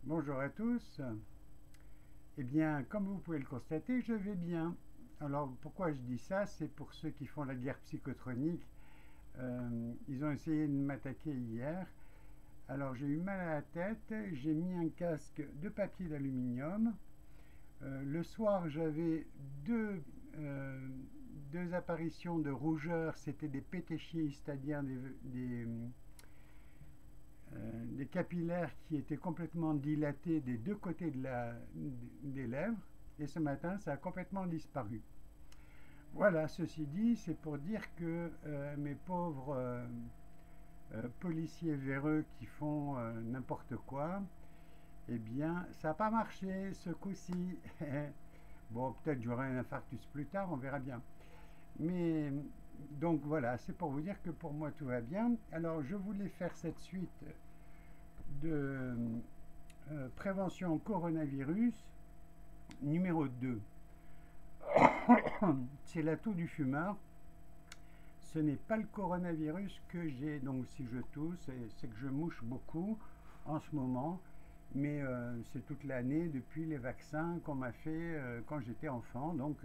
Bonjour à tous. Eh bien, comme vous pouvez le constater, je vais bien. Alors, pourquoi je dis ça? C'est pour ceux qui font la guerre psychotronique. Ils ont essayé de m'attaquer hier. Alors, j'ai eu mal à la tête. J'ai mis un casque de papier d'aluminium. Le soir, j'avais deux, euh, deux apparitions de rougeur. C'était des pétéchies, c'est-à-dire des capillaires qui étaient complètement dilatés des deux côtés des lèvres. Et ce matin, ça a complètement disparu. Voilà, ceci dit, c'est pour dire que mes pauvres policiers véreux qui font n'importe quoi, eh bien, ça n'a pas marché ce coup-ci. Bon, peut-être j'aurai un infarctus plus tard, on verra bien. Mais donc voilà, c'est pour vous dire que pour moi tout va bien. Alors je voulais faire cette suite de prévention coronavirus numéro 2. C'est l'atout du fumeur. Ce n'est pas le coronavirus que j'ai, donc si je tousse, c'est que je mouche beaucoup en ce moment, mais c'est toute l'année depuis les vaccins qu'on m'a fait quand j'étais enfant. Donc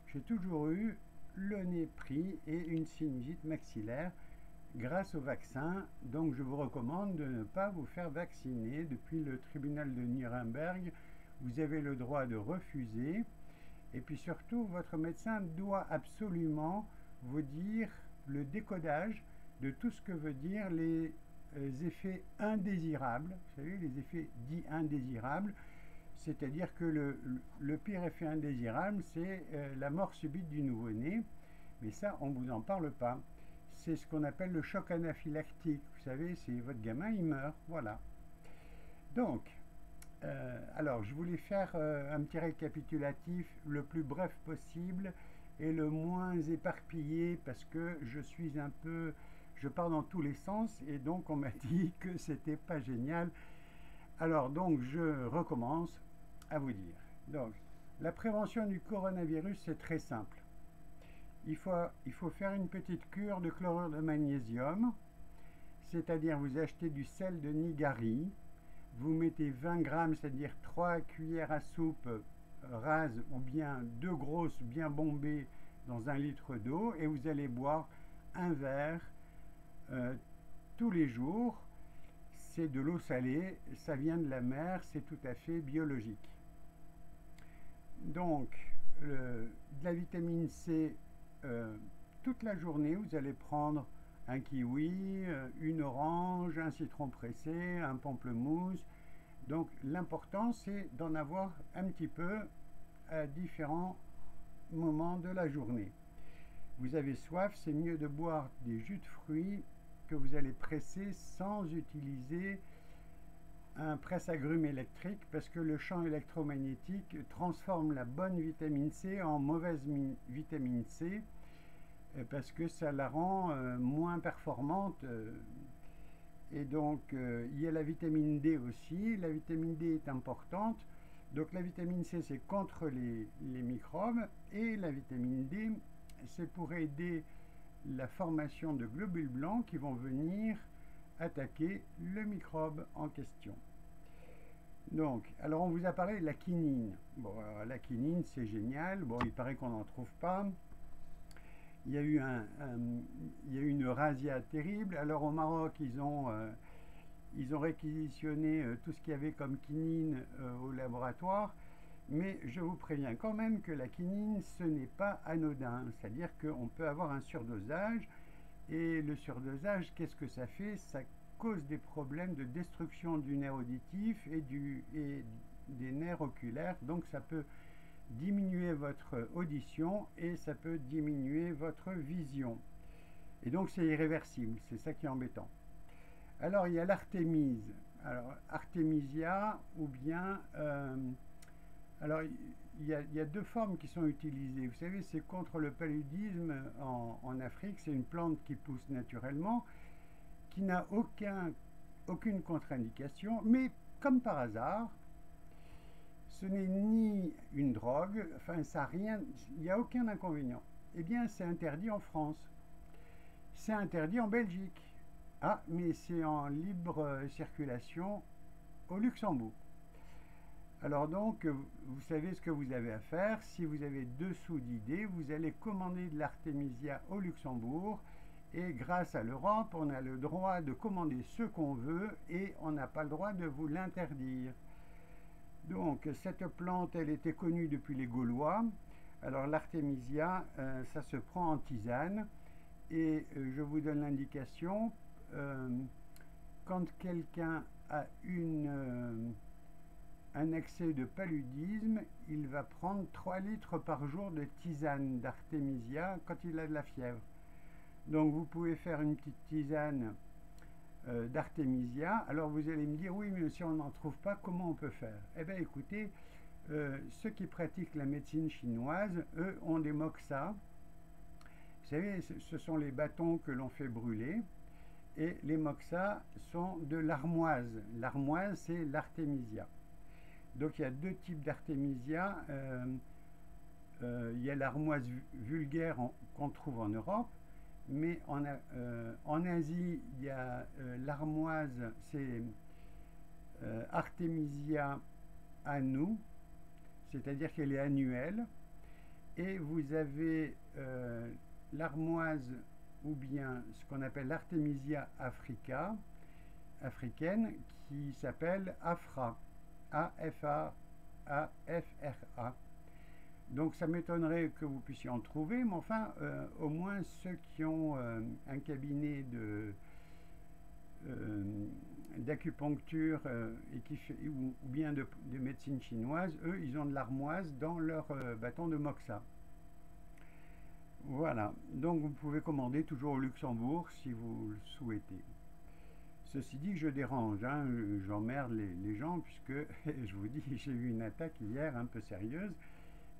j'ai toujours eu le nez pris et une sinusite maxillaire grâce au vaccin. Donc je vous recommande de ne pas vous faire vacciner. Depuis le tribunal de Nuremberg, vous avez le droit de refuser. Et puis surtout, votre médecin doit absolument vous dire le décodage de tout ce que veut dire les effets indésirables. Vous savez, les effets dits indésirables. C'est-à-dire que le pire effet indésirable, c'est la mort subite du nouveau-né. Mais ça, on ne vous en parle pas. C'est ce qu'on appelle le choc anaphylactique. Vous savez, c'est votre gamin, il meurt. Voilà. Donc, alors, je voulais faire un petit récapitulatif le plus bref possible et le moins éparpillé parce que je pars dans tous les sens et donc on m'a dit que c'était pas génial. Alors, donc, je recommence à vous dire. Donc, la prévention du coronavirus, c'est très simple. Il faut faire une petite cure de chlorure de magnésium, c'est-à-dire vous achetez du sel de Nigari, vous mettez 20 grammes, c'est-à-dire 3 cuillères à soupe rases ou bien 2 grosses bien bombées dans 1 litre d'eau et vous allez boire un verre tous les jours. C'est de l'eau salée, ça vient de la mer, c'est tout à fait biologique. Donc, de la vitamine C toute la journée, vous allez prendre un kiwi, une orange, un citron pressé, un pamplemousse. Donc l'important c'est d'en avoir un petit peu à différents moments de la journée. Vous avez soif, c'est mieux de boire des jus de fruits que vous allez presser sans utiliser un presse-agrumes électrique parce que le champ électromagnétique transforme la bonne vitamine C en mauvaise vitamine C parce que ça la rend moins performante. Et donc, il y a la vitamine D aussi. La vitamine D est importante. Donc, la vitamine C, c'est contre les microbes. Et la vitamine D, c'est pour aider la formation de globules blancs qui vont venir attaquer le microbe en question. Donc, alors on vous a parlé de la quinine. Bon, la quinine, c'est génial. Bon, il paraît qu'on n'en trouve pas. Il y a eu une razzia terrible. Alors au Maroc, ils ont réquisitionné tout ce qu'il y avait comme quinine au laboratoire. Mais je vous préviens quand même que la quinine, ce n'est pas anodin. C'est-à-dire qu'on peut avoir un surdosage. Et le surdosage, qu'est-ce que ça fait? Ça cause des problèmes de destruction du nerf auditif et des nerfs oculaires. Donc ça peut diminuer votre audition et ça peut diminuer votre vision. Et donc c'est irréversible, c'est ça qui est embêtant. Alors il y a l'artémise. Alors artémisia ou bien... alors il y a deux formes qui sont utilisées. Vous savez, c'est contre le paludisme en Afrique. C'est une plante qui pousse naturellement, qui n'a aucune contre-indication, mais comme par hasard, ce n'est ni une drogue, enfin ça a rien, il n'y a aucun inconvénient. Eh bien c'est interdit en France, c'est interdit en Belgique. Ah, mais c'est en libre circulation au Luxembourg. Alors donc, vous savez ce que vous avez à faire. Si vous avez 2 sous d'idées, vous allez commander de l'artémisia au Luxembourg. Et grâce à l'Europe, on a le droit de commander ce qu'on veut et on n'a pas le droit de vous l'interdire. Donc, cette plante, elle était connue depuis les Gaulois. Alors, l'artémisia, ça se prend en tisane. Et je vous donne l'indication. Quand quelqu'un a un excès de paludisme, il va prendre 3 litres par jour de tisane d'artémisia quand il a de la fièvre. Donc vous pouvez faire une petite tisane d'artémisia. Alors vous allez me dire, oui, mais si on n'en trouve pas, comment on peut faire? Eh bien écoutez, ceux qui pratiquent la médecine chinoise, eux, ont des moxas. Vous savez, ce sont les bâtons que l'on fait brûler. Et les moxas sont de l'armoise. L'armoise, c'est l'artémisia. Donc il y a 2 types d'artémisia. Il y a l'armoise vulgaire qu'on trouve en Europe, mais en Asie, il y a l'armoise, c'est Artemisia annua, c'est-à-dire qu'elle est annuelle. Et vous avez l'armoise, ou bien ce qu'on appelle l'Artemisia africaine, qui s'appelle Afra. A-F-A-A-F-R-A. Donc ça m'étonnerait que vous puissiez en trouver, mais enfin, au moins ceux qui ont un cabinet d'acupuncture ou bien de médecine chinoise, eux, ils ont de l'armoise dans leur bâton de moxa. Voilà, donc vous pouvez commander toujours au Luxembourg si vous le souhaitez. Ceci dit, je dérange, hein, j'emmerde les gens puisque, je vous dis, j'ai eu une attaque hier un peu sérieuse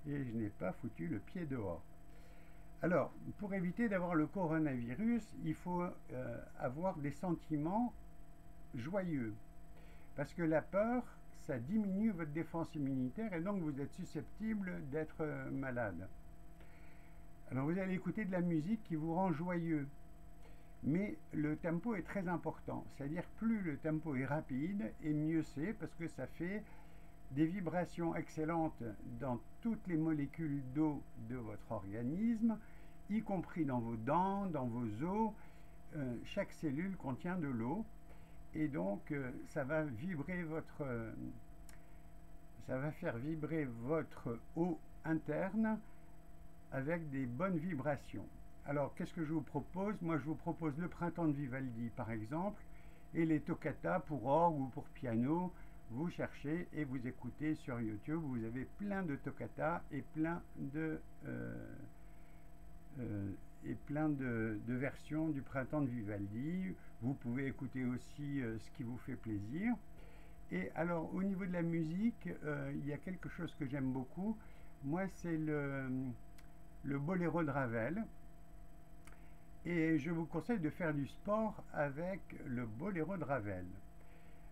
et je n'ai pas foutu le pied dehors. Alors, pour éviter d'avoir le coronavirus, il faut avoir des sentiments joyeux. Parce que la peur, ça diminue votre défense immunitaire et donc vous êtes susceptible d'être malade. Alors vous allez écouter de la musique qui vous rend joyeux. Mais le tempo est très important, c'est-à-dire plus le tempo est rapide et mieux c'est parce que ça fait des vibrations excellentes dans toutes les molécules d'eau de votre organisme, y compris dans vos dents, dans vos os. Chaque cellule contient de l'eau et donc ça va faire vibrer votre eau interne avec des bonnes vibrations. Alors, qu'est-ce que je vous propose? Moi, je vous propose le Printemps de Vivaldi, par exemple, et les toccatas pour orgue ou pour piano. Vous cherchez et vous écoutez sur YouTube. Vous avez plein de toccatas et plein de versions du Printemps de Vivaldi. Vous pouvez écouter aussi ce qui vous fait plaisir. Et alors, au niveau de la musique, il y a quelque chose que j'aime beaucoup. Moi, c'est le boléro de Ravel. Et je vous conseille de faire du sport avec le boléro de Ravel.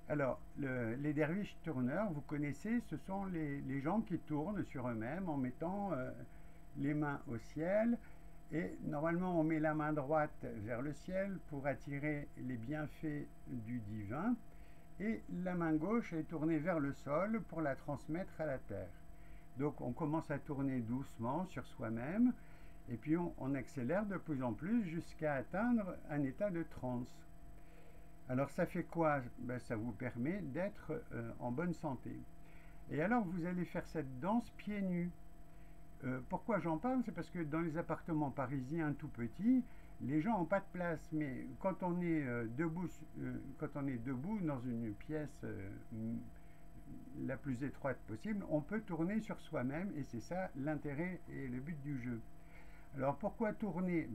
Alors, les derviches tourneurs, vous connaissez, ce sont les gens qui tournent sur eux-mêmes en mettant les mains au ciel. Et normalement, on met la main droite vers le ciel pour attirer les bienfaits du divin. Et la main gauche est tournée vers le sol pour la transmettre à la terre. Donc, on commence à tourner doucement sur soi-même. Et puis on accélère de plus en plus jusqu'à atteindre un état de transe. Alors ça fait quoi? Ben, ça vous permet d'être en bonne santé. Et alors vous allez faire cette danse pieds nus. Pourquoi j'en parle? C'est parce que dans les appartements parisiens tout petits, les gens n'ont pas de place. Mais quand on est debout dans une pièce la plus étroite possible, on peut tourner sur soi-même et c'est ça l'intérêt et le but du jeu. Alors pourquoi tourner?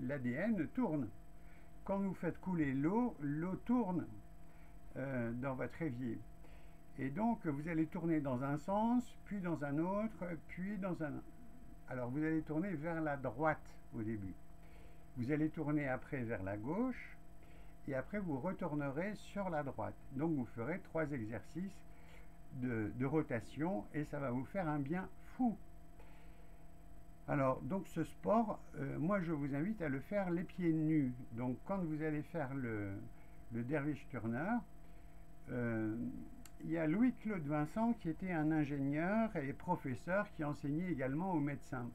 L'ADN tourne. Quand vous faites couler l'eau, l'eau tourne dans votre évier. Et donc vous allez tourner dans un sens, puis dans un autre, puis dans un... Alors vous allez tourner vers la droite au début. Vous allez tourner après vers la gauche, et après vous retournerez sur la droite. Donc vous ferez 3 exercices de rotation, et ça va vous faire un bien fou. Alors, donc ce sport, moi je vous invite à le faire les pieds nus. Donc quand vous allez faire le derviche turner, il y a Louis-Claude Vincent qui était un ingénieur et professeur qui enseignait également aux médecins.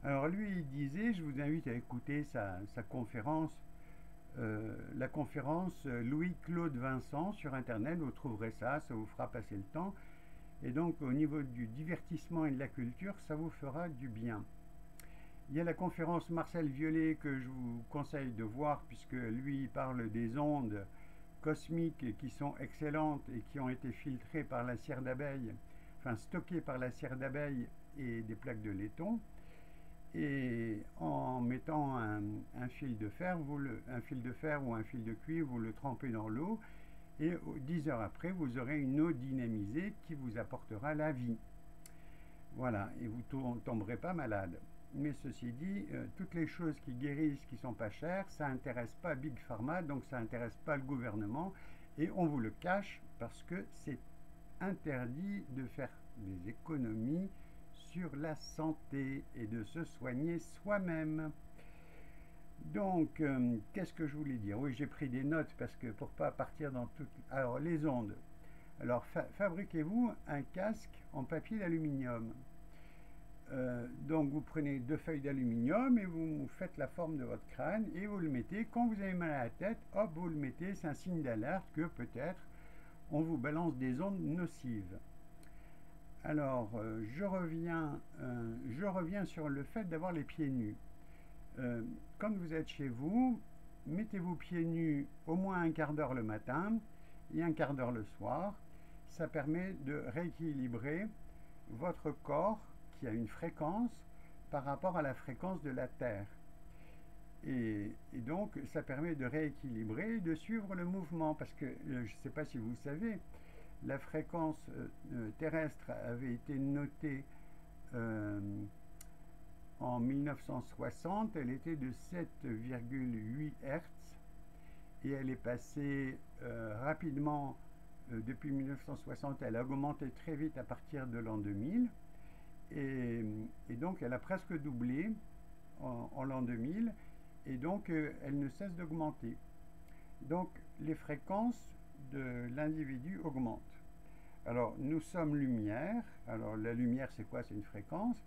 Alors lui, il disait, je vous invite à écouter sa conférence, la conférence Louis-Claude Vincent sur Internet, vous trouverez ça vous fera passer le temps. Et donc au niveau du divertissement et de la culture, ça vous fera du bien. Il y a la conférence Marcel Violet que je vous conseille de voir, puisque lui il parle des ondes cosmiques qui sont excellentes et qui ont été filtrées par la cire d'abeille, enfin stockées par la cire d'abeille et des plaques de laiton. Et en mettant un fil de fer, un fil de fer ou un fil de cuivre, vous le trempez dans l'eau et 10 heures après, vous aurez une eau dynamisée qui vous apportera la vie. Voilà, et vous ne tomberez pas malade. Mais ceci dit, toutes les choses qui guérissent, qui sont pas chères, ça n'intéresse pas Big Pharma, donc ça n'intéresse pas le gouvernement, et on vous le cache parce que c'est interdit de faire des économies sur la santé et de se soigner soi-même. Donc, qu'est-ce que je voulais dire? Oui, j'ai pris des notes parce que pour pas partir dans toutes... Alors, les ondes. Alors, fabriquez-vous un casque en papier d'aluminium. Donc vous prenez 2 feuilles d'aluminium et vous faites la forme de votre crâne et vous le mettez. Quand vous avez mal à la tête, hop, vous le mettez. C'est un signe d'alerte que peut-être on vous balance des ondes nocives. Alors, je reviens sur le fait d'avoir les pieds nus. Quand vous êtes chez vous, mettez-vous pieds nus au moins un quart d'heure le matin et un quart d'heure le soir. Ça permet de rééquilibrer votre corps qui a une fréquence par rapport à la fréquence de la Terre. Et donc, ça permet de rééquilibrer et de suivre le mouvement. Parce que, je ne sais pas si vous savez, la fréquence terrestre avait été notée en 1960. Elle était de 7,8 Hz. Et elle est passée rapidement depuis 1960. Elle a augmenté très vite à partir de l'an 2000. Et donc elle a presque doublé en l'an 2000 et donc elle ne cesse d'augmenter. Donc les fréquences de l'individu augmentent. Alors nous sommes lumière. Alors la lumière c'est quoi? C'est une fréquence.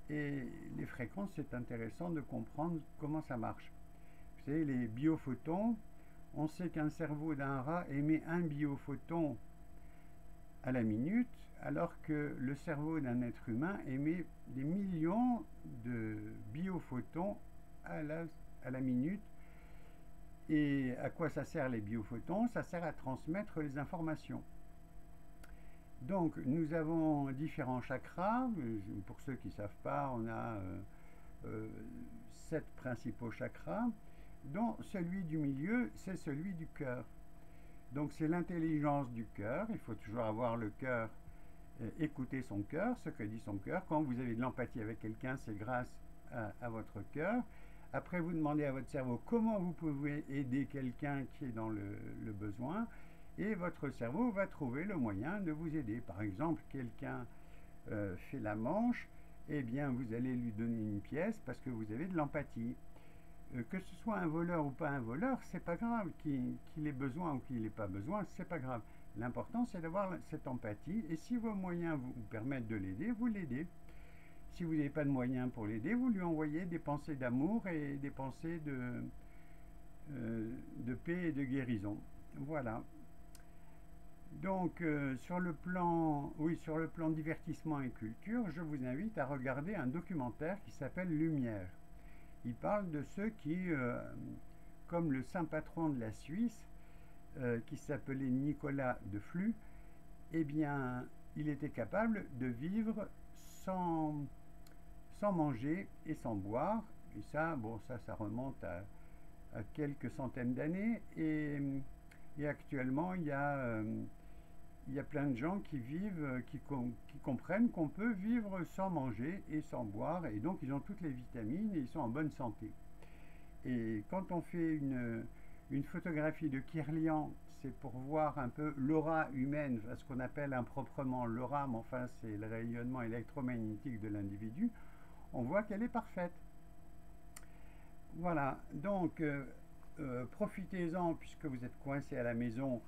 Et les fréquences, c'est intéressant de comprendre comment ça marche. Vous savez, les biophotons, on sait qu'un cerveau d'un rat émet un biophoton à la minute, alors que le cerveau d'un être humain émet des millions de biophotons à la minute. Et à quoi ça sert les biophotons? Ça sert à transmettre les informations. Donc nous avons différents chakras. Pour ceux qui ne savent pas, on a 7 principaux chakras, dont celui du milieu, c'est celui du cœur. Donc c'est l'intelligence du cœur. Il faut toujours avoir le cœur, écouter son cœur, ce que dit son cœur. Quand vous avez de l'empathie avec quelqu'un, c'est grâce à votre cœur. Après, vous demandez à votre cerveau comment vous pouvez aider quelqu'un qui est dans le besoin. Et votre cerveau va trouver le moyen de vous aider. Par exemple, quelqu'un fait la manche, eh bien vous allez lui donner une pièce parce que vous avez de l'empathie. Que ce soit un voleur ou pas un voleur, c'est pas grave. Qu'il ait besoin ou qu'il n'ait pas besoin, c'est pas grave. L'important, c'est d'avoir cette empathie. Et si vos moyens vous permettent de l'aider, vous l'aidez. Si vous n'avez pas de moyens pour l'aider, vous lui envoyez des pensées d'amour et des pensées de paix et de guérison. Voilà. Donc, sur le plan divertissement et culture, je vous invite à regarder un documentaire qui s'appelle Lumière. Il parle de ceux qui, comme le saint patron de la Suisse, qui s'appelait Nicolas de Flux, eh bien, il était capable de vivre sans manger et sans boire. Et ça, bon, ça remonte à quelques centaines d'années. Et actuellement, il y a plein de gens qui vivent, qui comprennent qu'on peut vivre sans manger et sans boire, et donc ils ont toutes les vitamines et ils sont en bonne santé. Et quand on fait une photographie de Kirlian, c'est pour voir un peu l'aura humaine, ce qu'on appelle improprement l'aura, mais enfin c'est le rayonnement électromagnétique de l'individu, on voit qu'elle est parfaite. Voilà, donc profitez-en puisque vous êtes coincé à la maison.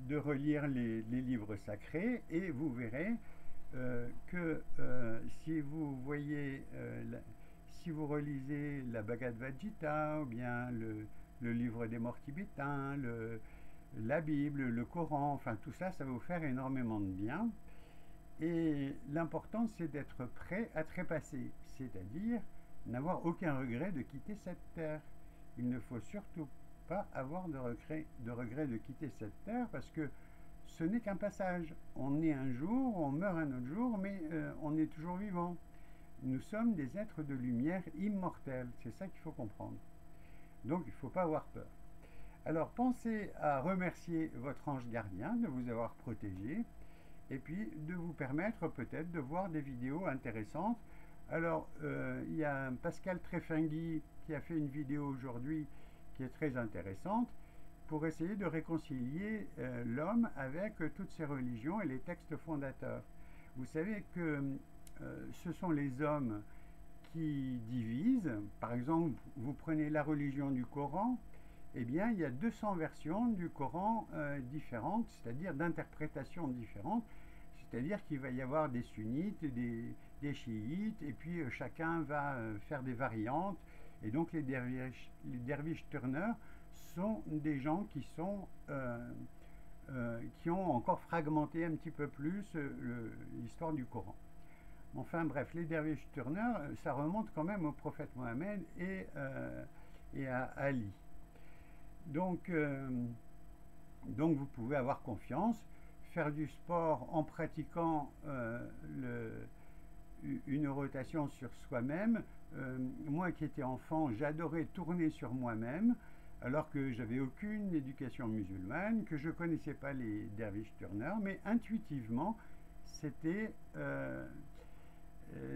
de relire les livres sacrés et vous verrez que si vous voyez, si vous relisez la Bhagavad Gita ou bien le livre des morts tibétains, la Bible, le Coran, enfin tout ça, ça va vous faire énormément de bien. Et l'important, c'est d'être prêt à trépasser, c'est-à-dire n'avoir aucun regret de quitter cette terre. Il ne faut surtout pas avoir de regret de quitter cette terre parce que ce n'est qu'un passage. On est un jour, on meurt un autre jour, mais on est toujours vivant. Nous sommes des êtres de lumière immortels, c'est ça qu'il faut comprendre. Donc il ne faut pas avoir peur. Alors pensez à remercier votre ange gardien de vous avoir protégé et puis de vous permettre peut-être de voir des vidéos intéressantes. Alors il y a Pascal Trefengui qui a fait une vidéo aujourd'hui qui est très intéressante pour essayer de réconcilier l'homme avec toutes ces religions et les textes fondateurs. Vous savez que ce sont les hommes qui divisent. Par exemple, vous prenez la religion du Coran, eh bien, il y a 200 versions du Coran différentes, c'est-à-dire d'interprétations différentes. C'est-à-dire qu'il va y avoir des sunnites, des chiites, et puis chacun va faire des variantes. Et donc les derviches turners sont des gens qui ont encore fragmenté un petit peu plus l'histoire du Coran. Enfin bref, les derviches turners, ça remonte quand même au prophète Mohammed et à Ali. Donc vous pouvez avoir confiance, faire du sport en pratiquant une rotation sur soi-même. Moi qui étais enfant, j'adorais tourner sur moi-même, alors que j'avais aucune éducation musulmane, que je ne connaissais pas les derviches turners, mais intuitivement, c'était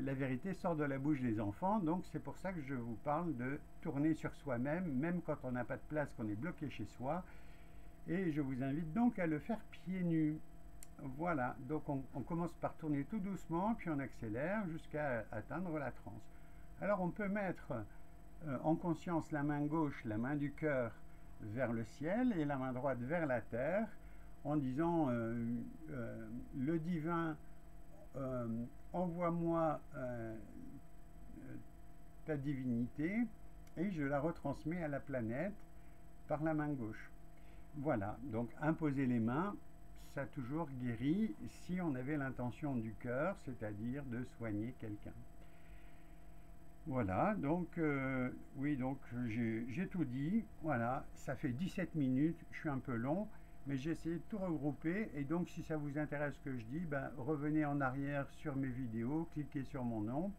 la vérité sort de la bouche des enfants, donc c'est pour ça que je vous parle de tourner sur soi-même, même quand on n'a pas de place, qu'on est bloqué chez soi, et je vous invite donc à le faire pieds nus. Voilà, donc on commence par tourner tout doucement, puis on accélère jusqu'à atteindre la transe. Alors on peut mettre en conscience la main gauche, la main du cœur vers le ciel et la main droite vers la terre, en disant le divin, envoie-moi ta divinité et je la retransmets à la planète par la main gauche. Voilà, donc imposer les mains, ça a toujours guéri si on avait l'intention du cœur, c'est-à-dire de soigner quelqu'un. Voilà, donc oui, donc j'ai tout dit. Voilà, ça fait 17 minutes, je suis un peu long, mais j'ai essayé de tout regrouper. Et donc, si ça vous intéresse ce que je dis, ben, revenez en arrière sur mes vidéos, cliquez sur mon nom,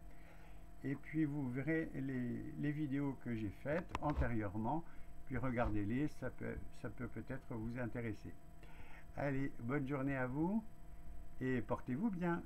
et puis vous verrez les vidéos que j'ai faites antérieurement. Puis regardez-les, ça peut peut-être vous intéresser. Allez, bonne journée à vous et portez-vous bien.